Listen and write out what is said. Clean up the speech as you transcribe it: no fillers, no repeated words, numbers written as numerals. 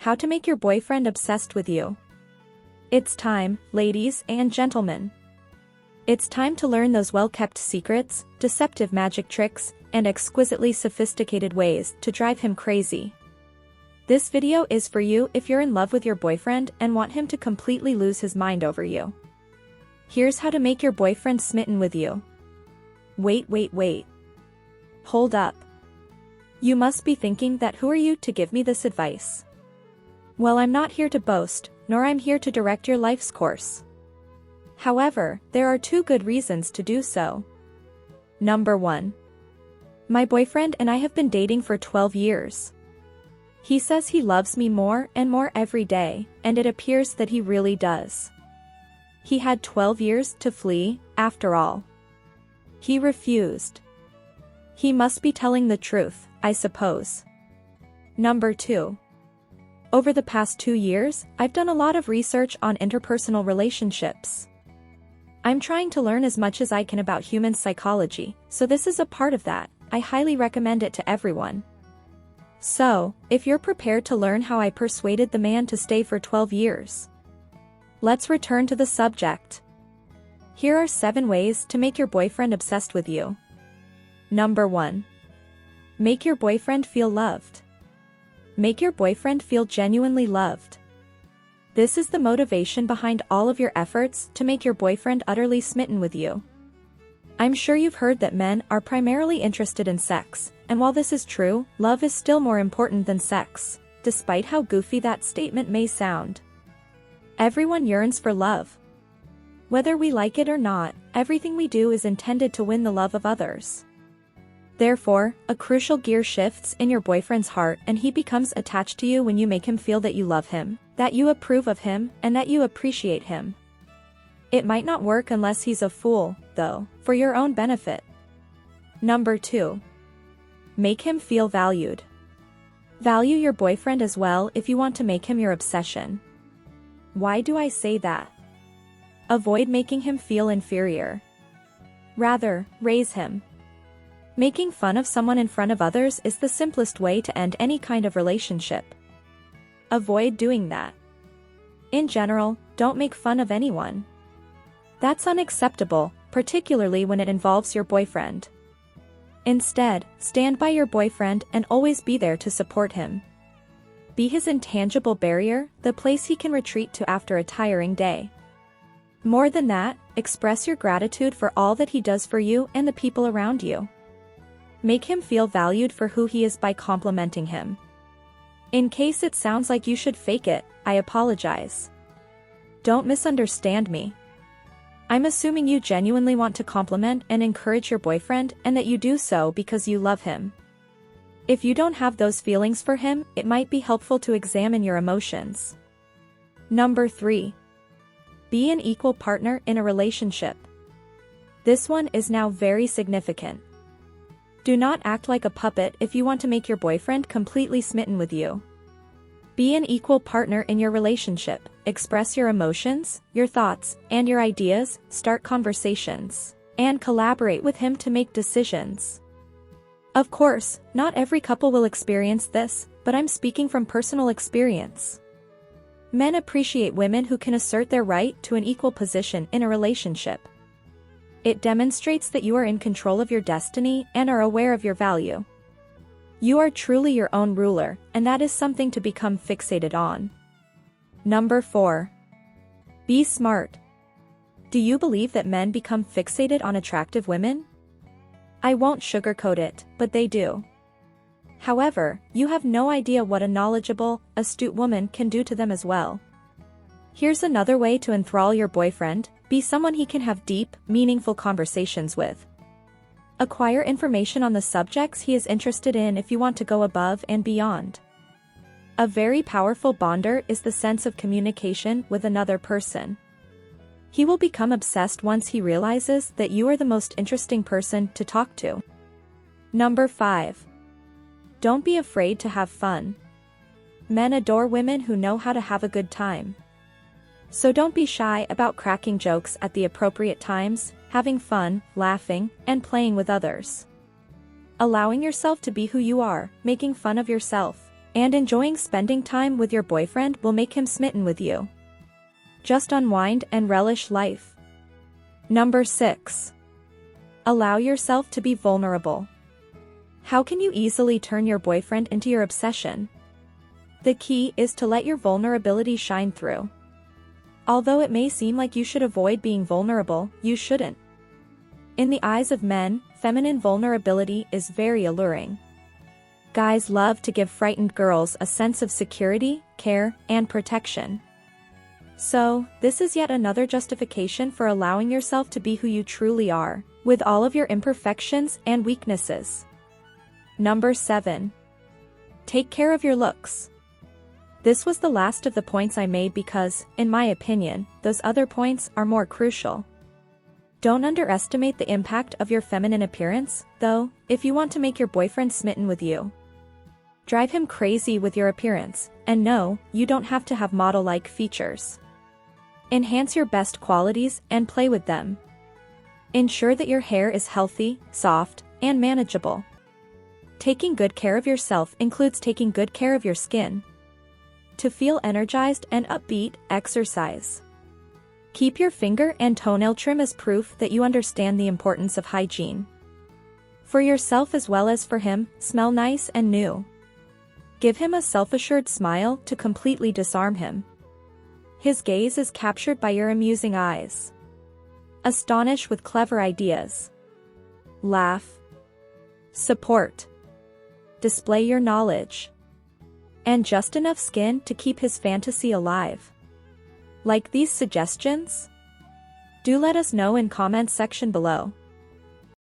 How to make your boyfriend obsessed with you. It's time, ladies and gentlemen. It's time to learn those well-kept secrets, deceptive magic tricks, and exquisitely sophisticated ways to drive him crazy. This video is for you if you're in love with your boyfriend and want him to completely lose his mind over you. Here's how to make your boyfriend smitten with you. Wait. Hold up. You must be thinking that who are you to give me this advice? Well, I'm not here to boast, nor I'm here to direct your life's course. However, there are two good reasons to do so. Number 1. My boyfriend and I have been dating for 12 years. He says he loves me more and more every day, and it appears that he really does. He had 12 years to flee, after all. He refused. He must be telling the truth, I suppose. Number 2. Over the past 2 years, I've done a lot of research on interpersonal relationships. I'm trying to learn as much as I can about human psychology, so this is a part of that. I highly recommend it to everyone. So, if you're prepared to learn how I persuaded the man to stay for 12 years. Let's return to the subject. Here are 7 ways to make your boyfriend obsessed with you. Number 1. Make your boyfriend feel loved. Make your boyfriend feel genuinely loved. This is the motivation behind all of your efforts to make your boyfriend utterly smitten with you. I'm sure you've heard that men are primarily interested in sex, and while this is true, love is still more important than sex, despite how goofy that statement may sound. Everyone yearns for love. Whether we like it or not, everything we do is intended to win the love of others. Therefore, a crucial gear shifts in your boyfriend's heart and he becomes attached to you when you make him feel that you love him, that you approve of him, and that you appreciate him. It might not work unless he's a fool, though, for your own benefit. Number 2. Make him feel valued. Value your boyfriend as well if you want to make him your obsession. Why do I say that? Avoid making him feel inferior. Rather, raise him. Making fun of someone in front of others is the simplest way to end any kind of relationship. Avoid doing that. In general, don't make fun of anyone. That's unacceptable, particularly when it involves your boyfriend. Instead, stand by your boyfriend and always be there to support him. Be his intangible barrier, the place he can retreat to after a tiring day. More than that, express your gratitude for all that he does for you and the people around you. Make him feel valued for who he is by complimenting him. In case it sounds like you should fake it, I apologize. Don't misunderstand me. I'm assuming you genuinely want to compliment and encourage your boyfriend and that you do so because you love him. If you don't have those feelings for him, it might be helpful to examine your emotions. Number 3. Be an equal partner in a relationship. This one is now very significant. Do not act like a puppet if you want to make your boyfriend completely smitten with you. Be an equal partner in your relationship, express your emotions, your thoughts, and your ideas, start conversations, and collaborate with him to make decisions. Of course, not every couple will experience this, but I'm speaking from personal experience. Men appreciate women who can assert their right to an equal position in a relationship. It demonstrates that you are in control of your destiny and are aware of your value. You are truly your own ruler, and that is something to become fixated on. Number 4. Be smart. Do you believe that men become fixated on attractive women? I won't sugarcoat it, but they do. However, you have no idea what a knowledgeable, astute woman can do to them as well. Here's another way to enthrall your boyfriend. Be someone he can have deep, meaningful conversations with. Acquire information on the subjects he is interested in if you want to go above and beyond. A very powerful bonder is the sense of communication with another person. He will become obsessed once he realizes that you are the most interesting person to talk to. Number 5. Don't be afraid to have fun. Men adore women who know how to have a good time. So don't be shy about cracking jokes at the appropriate times, having fun, laughing, and playing with others. Allowing yourself to be who you are, making fun of yourself, And enjoying spending time with your boyfriend will make him smitten with you. Just unwind and relish life. Number 6. Allow yourself to be vulnerable. How can you easily turn your boyfriend into your obsession? The key is to let your vulnerability shine through. Although it may seem like you should avoid being vulnerable, you shouldn't. In the eyes of men, feminine vulnerability is very alluring. Guys love to give frightened girls a sense of security, care, and protection. So, this is yet another justification for allowing yourself to be who you truly are, with all of your imperfections and weaknesses. Number 7. Take care of your looks. This was the last of the points I made because, in my opinion, those other points are more crucial. Don't underestimate the impact of your feminine appearance, though, if you want to make your boyfriend smitten with you. Drive him crazy with your appearance, and no, you don't have to have model-like features. Enhance your best qualities and play with them. Ensure that your hair is healthy, soft, and manageable. Taking good care of yourself includes taking good care of your skin. To feel energized and upbeat, exercise. Keep your finger and toenail trim as proof that you understand the importance of hygiene. For yourself as well as for him, smell nice and new. Give him a self-assured smile to completely disarm him. His gaze is captured by your amusing eyes. Astonish with clever ideas. Laugh. Support. Display your knowledge. And just enough skin to keep his fantasy alive. Like these suggestions? Do let us know in comments section below.